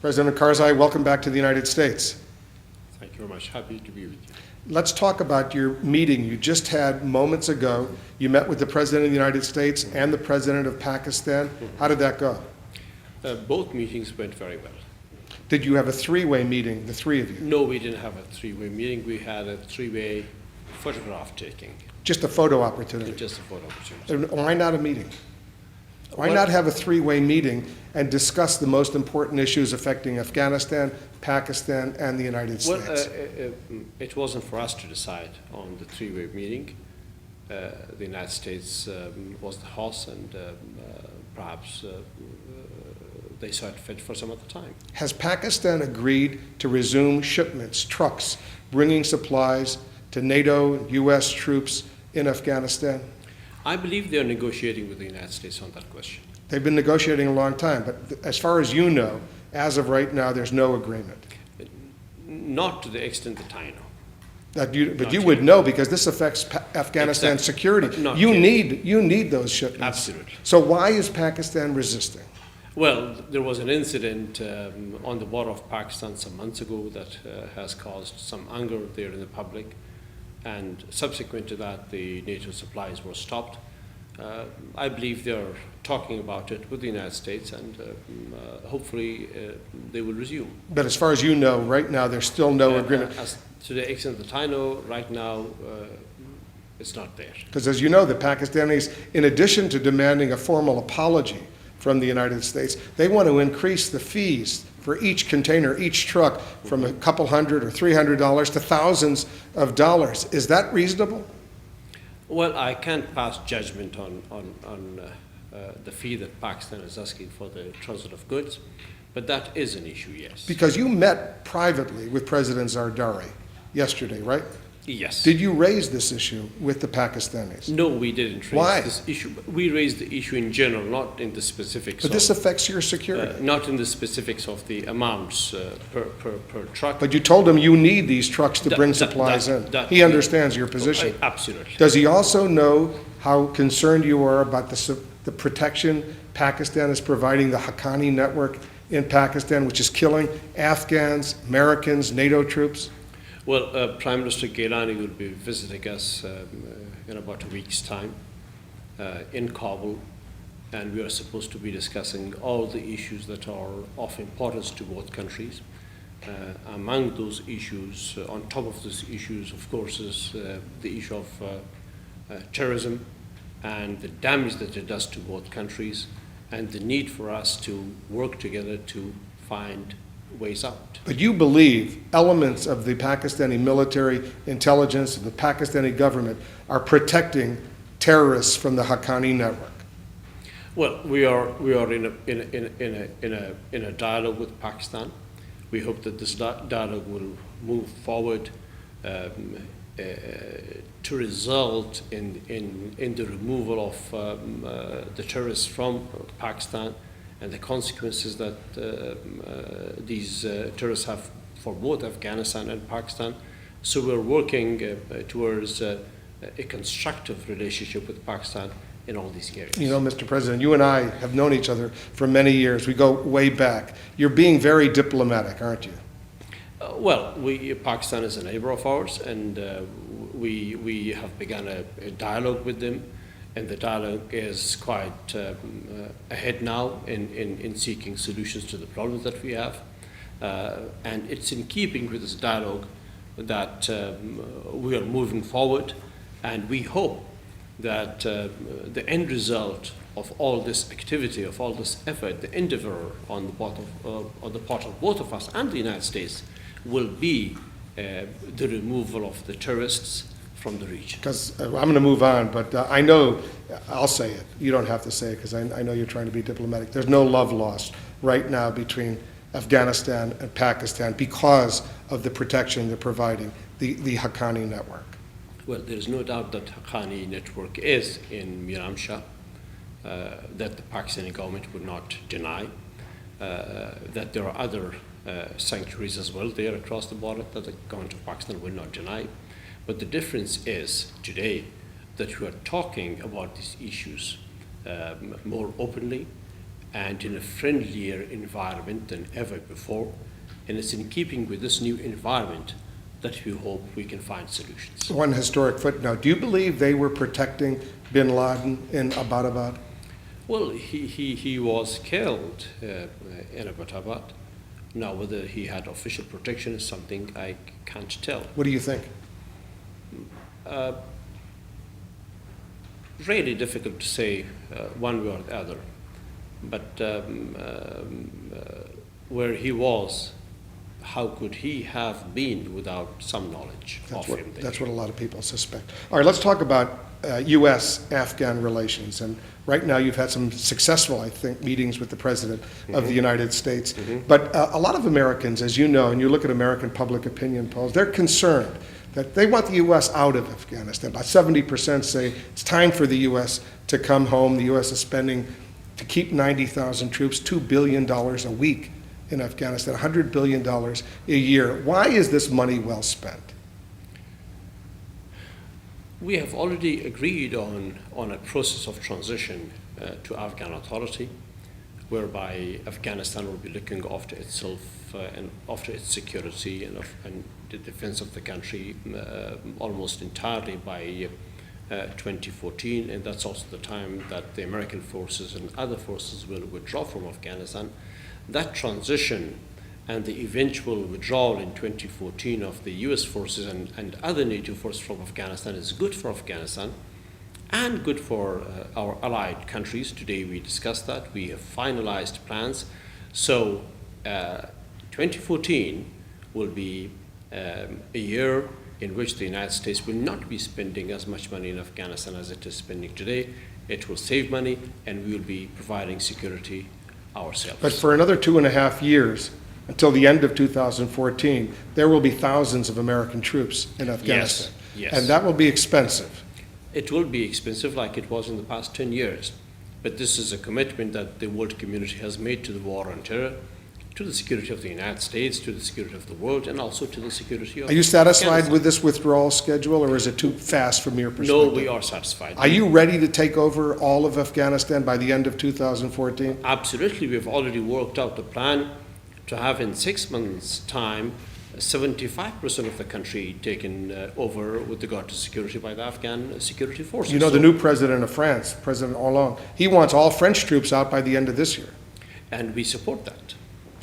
President Karzai, welcome back to the United States. Thank you very much. Happy to be with you. Let's talk about your meeting you just had moments ago. You met with the President of the United States and the President of Pakistan. How did that go? Both meetings went very well. Did you have a three-way meeting, the three of you? No, we didn't have a three-way meeting. We had a three-way photograph taking. Just a photo opportunity? Just a photo opportunity. Why not a meeting? Why not have a three-way meeting and discuss the most important issues affecting Afghanistan, Pakistan, and the United States? Well, it wasn't for us to decide on the three-way meeting. The United States was the host, and perhaps they saw it fit for some other time. Has Pakistan agreed to resume shipments, trucks, bringing supplies to NATO, U.S. troops in Afghanistan? I believe they are negotiating with the United States on that question. They've been negotiating a long time, but as far as you know, as of right now, there's no agreement. Not to the extent that I know. But you would know, because this affects Afghanistan's security. You need those shipments. Absolutely. So why is Pakistan resisting? Well, there was an incident on the border of Pakistan some months ago that has caused some anger there in the public, and subsequent to that, the NATO supplies were stopped. I believe they're talking about it with the United States, and hopefully they will resume. But as far as you know, right now, there's still no agreement. As to the extent that I know, right now, it's not there. Because as you know, the Pakistanis, in addition to demanding a formal apology from the United States, they want to increase the fees for each container, each truck, from a couple $100 or $300 to thousands of dollars. Is that reasonable? Well, I can't pass judgment on the fee that Pakistan is asking for the transit of goods, but that is an issue, yes. Because you met privately with President Zardari yesterday, right? Yes. Did you raise this issue with the Pakistanis? No, we didn't raise this issue. We raised the issue in general, not in the specifics. But this affects your security. Not in the specifics of the amounts per truck. But you told him you need these trucks to bring supplies in. He understands your position. Absolutely. Does he also know how concerned you are about the protection Pakistan is providing the Haqqani network in Pakistan, which is killing Afghans, Americans, NATO troops? Well, Prime Minister Gailani will be visiting us in about a week's time in Kabul, and we are supposed to be discussing all the issues that are of importance to both countries. Among those issues, on top of those issues, of course, is the issue of terrorism and the damage that it does to both countries, and the need for us to work together to find ways out. But you believe elements of the Pakistani military intelligence and the Pakistani government are protecting terrorists from the Haqqani network? Well, we are in a dialogue with Pakistan. We hope that this dialogue will move forward to result in the removal of the terrorists from Pakistan, and the consequences that these terrorists have for both Afghanistan and Pakistan. So we're working towards a constructive relationship with Pakistan in all these areas. You know, Mr. President, you and I have known each other for many years. We go way back. You're being very diplomatic, aren't you? Well, Pakistan is a neighbor of ours, and we have begun a dialogue with them. And the dialogue is quite ahead now in seeking solutions to the problems that we have. And it's in keeping with this dialogue that we are moving forward, and we hope that the end result of all this activity, of all this effort, the endeavor on the part of both of us and the United States will be the removal of the terrorists from the region. Because I'm going to move on, but I know, I'll say it. You don't have to say it, because I know you're trying to be diplomatic. There's no love lost right now between Afghanistan and Pakistan because of the protection they're providing, the Haqqani network. Well, there's no doubt that Haqqani network is in Miramshah, that the Pakistani government would not deny, that there are other sanctuaries as well there across the border that the government of Pakistan will not deny. But the difference is today that we are talking about these issues more openly, and in a friendlier environment than ever before. And it's in keeping with this new environment that we hope we can find solutions. One historic footnote. Do you believe they were protecting bin Laden in Abbottabad? Well, he was killed in Abbottabad. Now, whether he had official protection is something I can't tell. What do you think? Really difficult to say one way or the other. But where he was, how could he have been without some knowledge of him? That's what a lot of people suspect. All right, let's talk about U.S.-Afghan relations. And right now you've had some successful, I think, meetings with the President of the United States. But a lot of Americans, as you know, and you look at American public opinion polls, they're concerned that they want the U.S. out of Afghanistan. About 70% say it's time for the U.S. to come home. The U.S. is spending, to keep 90,000 troops, $2 billion a week in Afghanistan, $100 billion a year. Why is this money well spent? We have already agreed on a process of transition to Afghan authority, whereby Afghanistan will be looking after itself and after its security and the defense of the country almost entirely by 2014, and that's also the time that the American forces and other forces will withdraw from Afghanistan. That transition and the eventual withdrawal in 2014 of the US forces and other NATO forces from Afghanistan is good for Afghanistan and good for our allied countries. Today we discussed that. We have finalized plans. So 2014 will be a year in which the United States will not be spending as much money in Afghanistan as it is spending today. It will save money, and we will be providing security ourselves. But for another 2.5 years, until the end of 2014, there will be thousands of American troops in Afghanistan. Yes. And that will be expensive. It will be expensive like it was in the past 10 years. But this is a commitment that the world community has made to the war on terror, to the security of the United States, to the security of the world, and also to the security of Are you satisfied Afghanistan. with this withdrawal schedule, or is it too fast from your perspective? No, we are satisfied. Are you ready to take over all of Afghanistan by the end of 2014? Absolutely. We've already worked out the plan to have in 6 months' time 75% of the country taken over with regard to security by the Afghan security forces. You know, the new president of France, President Hollande, he wants all French troops out by the end of this year. And we support that.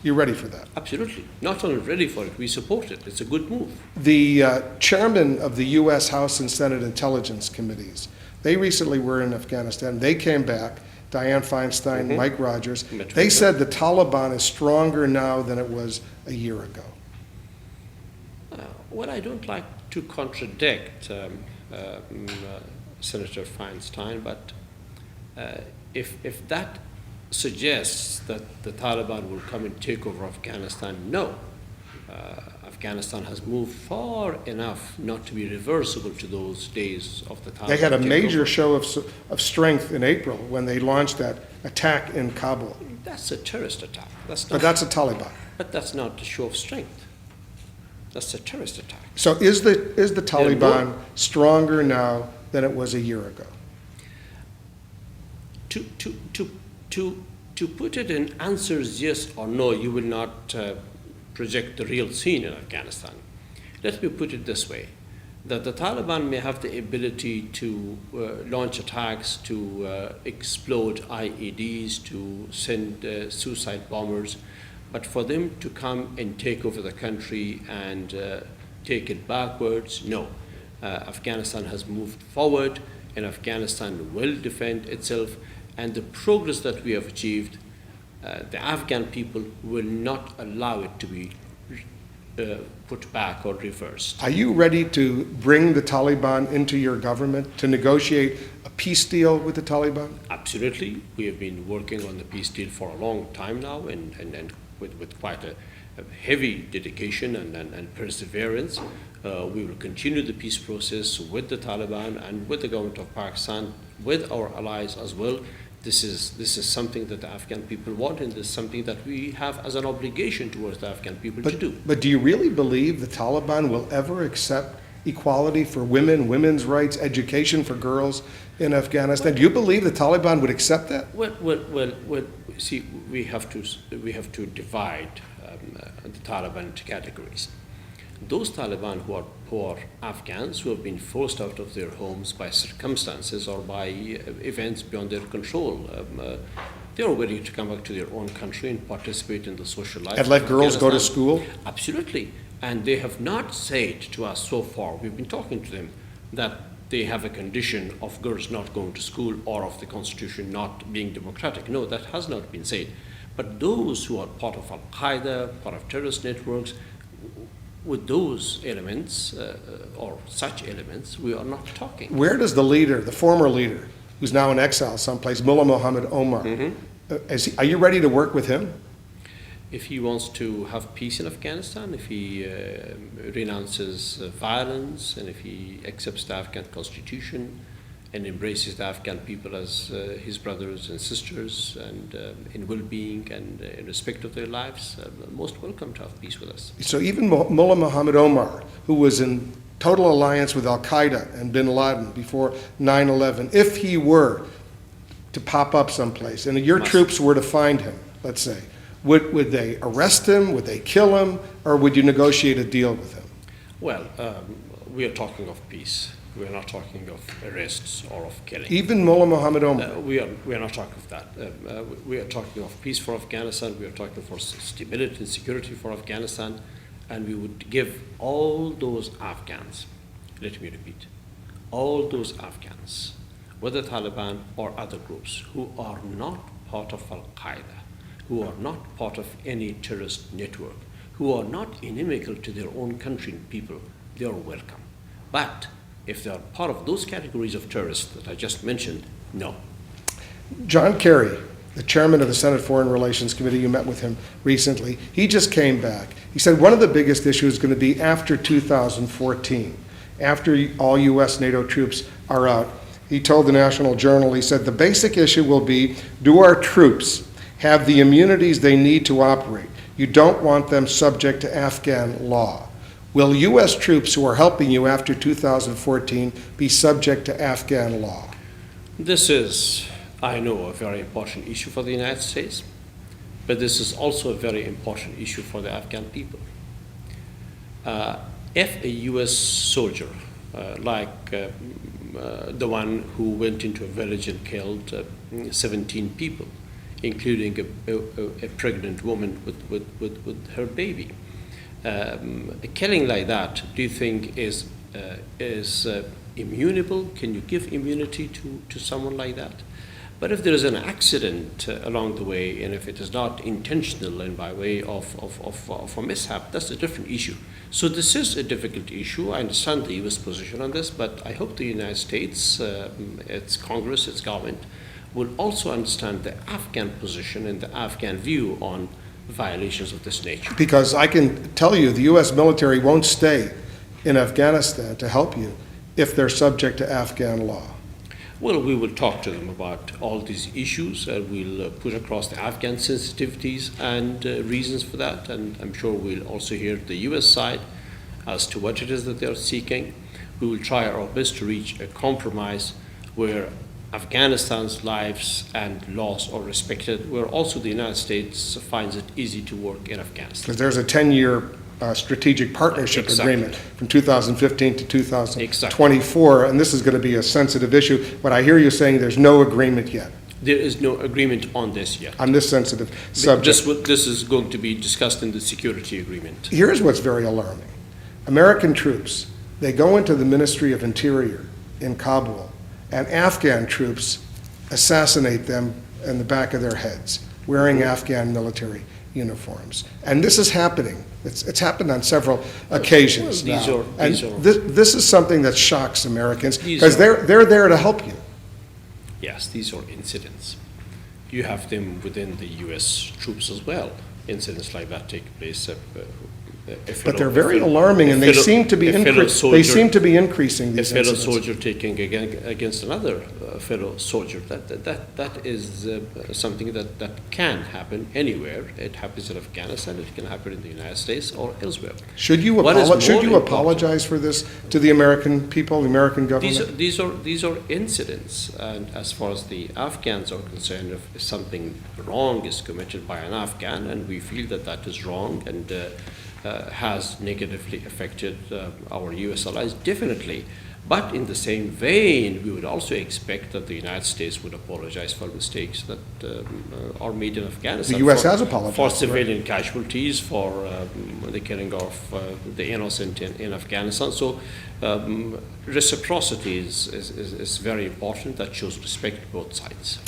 You're ready for that? Absolutely. Not only ready for it, we support it. It's a good move. The chairman of the U.S. House and Senate Intelligence Committees, they recently were in Afghanistan. They came back, Dianne Feinstein, Mike Rogers. They said the Taliban is stronger now than it was a year ago. Well, I don't like to contradict Senator Feinstein, but if that suggests that the Taliban will come and take over Afghanistan, no. Afghanistan has moved far enough not to be reversible to those days of the Taliban. They had a major takeover. show of strength in April when they launched that attack in Kabul. That's a terrorist attack. That's not, But that's a Taliban. but that's not a show of strength. That's a terrorist attack. So is the Taliban more. stronger now than it was a year ago? To put it in answers yes or no, you will not project the real scene in Afghanistan. Let me put it this way, that the Taliban may have the ability to launch attacks, to explode IEDs, to send suicide bombers, but for them to come and take over the country and take it backwards, no. Afghanistan has moved forward, and Afghanistan will defend itself. And the progress that we have achieved, the Afghan people will not allow it to be put back or reversed. Are you ready to bring the Taliban into your government, to negotiate a peace deal with the Taliban? Absolutely. We have been working on the peace deal for a long time now, and with quite a heavy dedication and perseverance. We will continue the peace process with the Taliban and with the government of Pakistan, with our allies as well. This is something that the Afghan people want, and this is something that we have as an obligation towards the Afghan people to do. But do you really believe the Taliban will ever accept equality for women, women's rights, education for girls in Afghanistan? Do you believe the Taliban would accept that? Well, see, we have to divide the Taliban into categories. Those Taliban who are poor Afghans who have been forced out of their homes by circumstances or by events beyond their control, they are willing to come back to their own country and participate in the social life. And let of girls go to Afghanistan. school? Absolutely. And they have not said to us so far, we've been talking to them, that they have a condition of girls not going to school or of the constitution not being democratic. No, that has not been said. But those who are part of Al-Qaeda, part of terrorist networks, with those elements or such elements, we are not talking. Where does the leader, the former leader, who's now in exile someplace, Mullah Muhammad Omar, are you ready to work with him? If he wants to have peace in Afghanistan, if he renounces violence, and if he accepts the Afghan constitution and embraces the Afghan people as his brothers and sisters, and in well-being and in respect of their lives, most welcome to have peace with us. So even Mullah Muhammad Omar, who was in total alliance with Al-Qaeda and bin Laden before 9/11, if he were to pop up someplace and your troops were to find him, let's say, would they arrest him, would they kill him, or would you negotiate a deal with him? Well, we are talking of peace. We are not talking of arrests or of killing. Even Mullah Muhammad Omar? We are not talking of that. We are talking of peace for Afghanistan. We are talking for stability and security for Afghanistan. And we would give all those Afghans, let me repeat, all those Afghans, whether Taliban or other groups, who are not part of Al-Qaeda, who are not part of any terrorist network, who are not inimical to their own country and people, they are welcome. But if they are part of those categories of terrorists that I just mentioned, no. John Kerry, the chairman of the Senate Foreign Relations Committee, you met with him recently, he just came back. He said one of the biggest issues is going to be after 2014, after all U.S. NATO troops are out. He told the National Journal, he said, the basic issue will be, do our troops have the immunities they need to operate? You don't want them subject to Afghan law. Will U.S. troops who are helping you after 2014 be subject to Afghan law? This is, I know, a very important issue for the United States, but this is also a very important issue for the Afghan people. If a U.S. soldier, like the one who went into a village and killed 17 people, including a pregnant woman with her baby, a killing like that, do you think is immutable? Can you give immunity to someone like that? But if there is an accident along the way, and if it is not intentional and by way of a mishap, that's a different issue. So this is a difficult issue. I understand the U.S. position on this, but I hope the United States, its Congress, its government, will also understand the Afghan position and the Afghan view on violations of this nature. Because I can tell you the U.S. military won't stay in Afghanistan to help you if they're subject to Afghan law. Well, we will talk to them about all these issues. We'll put across the Afghan sensitivities and reasons for that. And I'm sure we'll also hear the U.S. side as to what it is that they're seeking. We will try our best to reach a compromise where Afghanistan's lives and laws are respected, where also the United States finds it easy to work in Afghanistan. Because there's a 10-year strategic partnership agreement from 2015 to 2024, and this is going to be a sensitive issue. But I hear you saying there's no agreement yet. There is no agreement on this yet. On this sensitive subject. This is going to be discussed in the security agreement. Here's what's very alarming. American troops, they go into the Ministry of Interior in Kabul, and Afghan troops assassinate them in the back of their heads, wearing Afghan military uniforms. And this is happening. It's happened on several occasions now. This is something that shocks Americans because they're there to help you. Yes, these are incidents. You have them within the U.S. troops as well. Incidents like that take place. But they're very alarming, and they seem to be increasing these incidents. A fellow soldier taking against another fellow soldier. That is something that can happen anywhere. It happens in Afghanistan. It can happen in the United States or elsewhere. Should you apologize for this to the American people, the American government? These are incidents, and as far as the Afghans are concerned, if something wrong is committed by an Afghan, and we feel that is wrong and has negatively affected our U.S. allies, definitely. But in the same vein, we would also expect that the United States would apologize for mistakes that are made in Afghanistan. The U.S. has apologized. For civilian casualties, for the killing of the innocent in Afghanistan. So reciprocity is very important. That shows respect to both sides.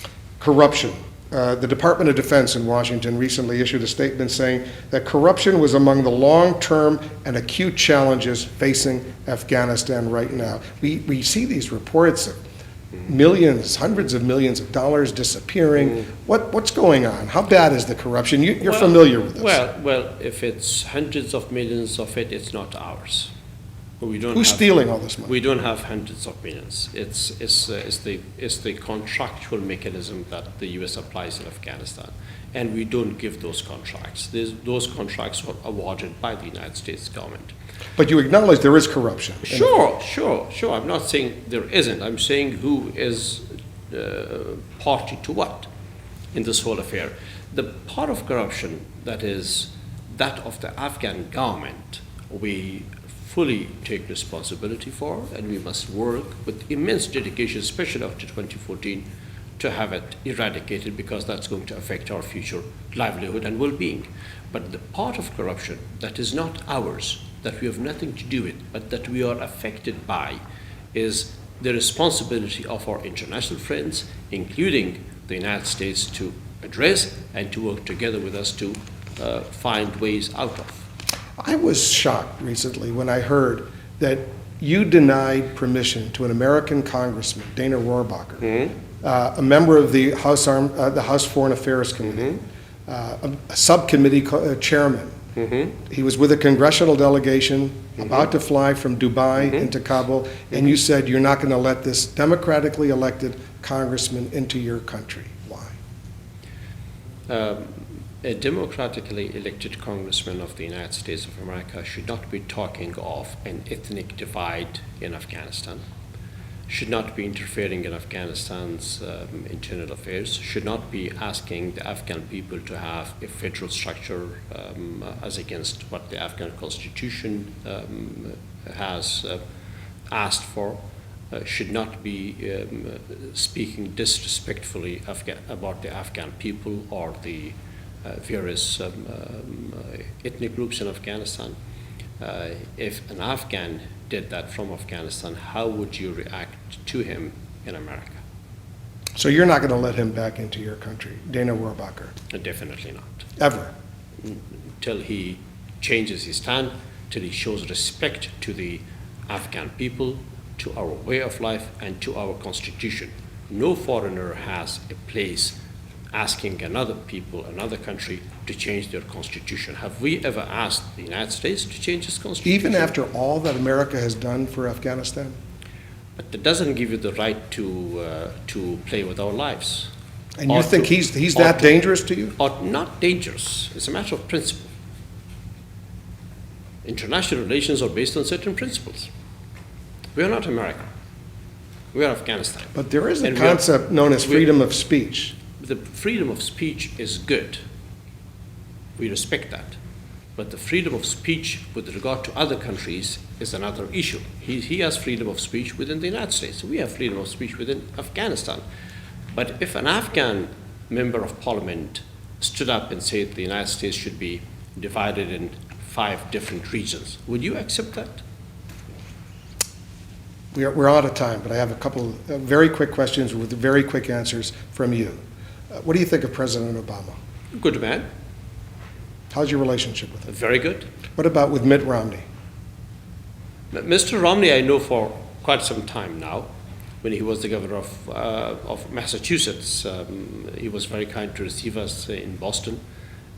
Corruption. The Department of Defense in Washington recently issued a statement saying that corruption was among the long-term and acute challenges facing Afghanistan right now. We see these reports of millions, hundreds of millions of dollars disappearing. What's going on? How bad is the corruption? You're familiar with this. Well, if it's hundreds of millions of it, it's not ours. Who's stealing all this money? We don't have hundreds of millions. It's the contractual mechanism that the U.S. applies in Afghanistan, and we don't give those contracts. Those contracts are awarded by the United States government. But you acknowledge there is corruption. Sure. I'm not saying there isn't. I'm saying who is party to what in this whole affair. The part of corruption that is that of the Afghan government, we fully take responsibility for, and we must work with immense dedication, especially after 2014, to have it eradicated, because that's going to affect our future livelihood and well-being. But the part of corruption that is not ours, that we have nothing to do with, but that we are affected by, is the responsibility of our international friends, including the United States, to address and to work together with us to find ways out of. I was shocked recently when I heard that you denied permission to an American congressman, Dana Rohrabacher, a member of the House Foreign Affairs Committee, a subcommittee chairman. He was with a congressional delegation about to fly from Dubai into Kabul, and you said you're not going to let this democratically elected congressman into your country. Why? A democratically elected congressman of the United States of America should not be talking of an ethnic divide in Afghanistan, should not be interfering in Afghanistan's internal affairs, should not be asking the Afghan people to have a federal structure as against what the Afghan constitution has asked for, should not be speaking disrespectfully about the Afghan people or the various ethnic groups in Afghanistan. If an Afghan did that from Afghanistan, how would you react to him in America? So you're not going to let him back into your country, Dana Rohrabacher? Definitely not. Ever? Till he changes his stand, till he shows respect to the Afghan people, to our way of life, and to our constitution. No foreigner has a place asking another country to change their constitution. Have we ever asked the United States to change its constitution? Even after all that America has done for Afghanistan? But that doesn't give you the right to play with our lives. And you think he's that dangerous to you? Or not dangerous. It's a matter of principle. International relations are based on certain principles. We are not America. We are Afghanistan. But there is a concept known as freedom of speech. The freedom of speech is good. We respect that. But the freedom of speech with regard to other countries is another issue. He has freedom of speech within the United States. We have freedom of speech within Afghanistan. But if an Afghan member of parliament stood up and said the United States should be divided in 5 different regions, would you accept that? We're out of time, but I have a couple of very quick questions with very quick answers from you. What do you think of President Obama? Good man. How's your relationship with him? Very good. What about with Mitt Romney? Mr. Romney I know for quite some time now. When he was the governor of Massachusetts, he was very kind to receive us in Boston.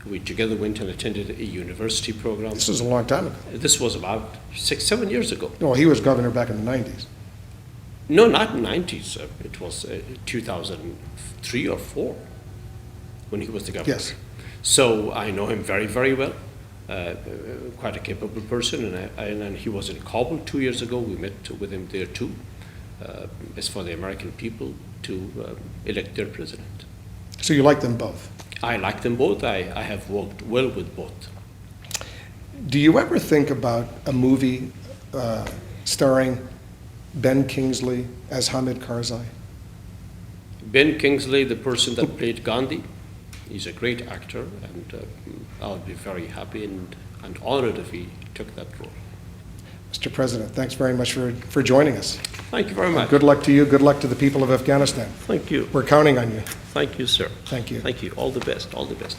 We together went and attended a university program. This was a long time ago. This was about 6-7 years ago. No, he was governor back in the 90s. No, not 90s. It was 2003 or 4 when he was the governor. Yes. So I know him very, very well. Quite a capable person, and he was in Kabul 2 years ago. We met with him there too. It's for the American people to elect their president. So you like them both? I like them both. I have worked well with both. Do you ever think about a movie starring Ben Kingsley as Hamid Karzai? Ben Kingsley, the person that played Gandhi, he's a great actor, and I would be very happy and honored if he took that role. Mr. President, thanks very much for joining us. Thank you very much. Good luck to you. Good luck to the people of Afghanistan. Thank you. We're counting on you. Thank you, sir. Thank you. Thank you. All the best. All the best.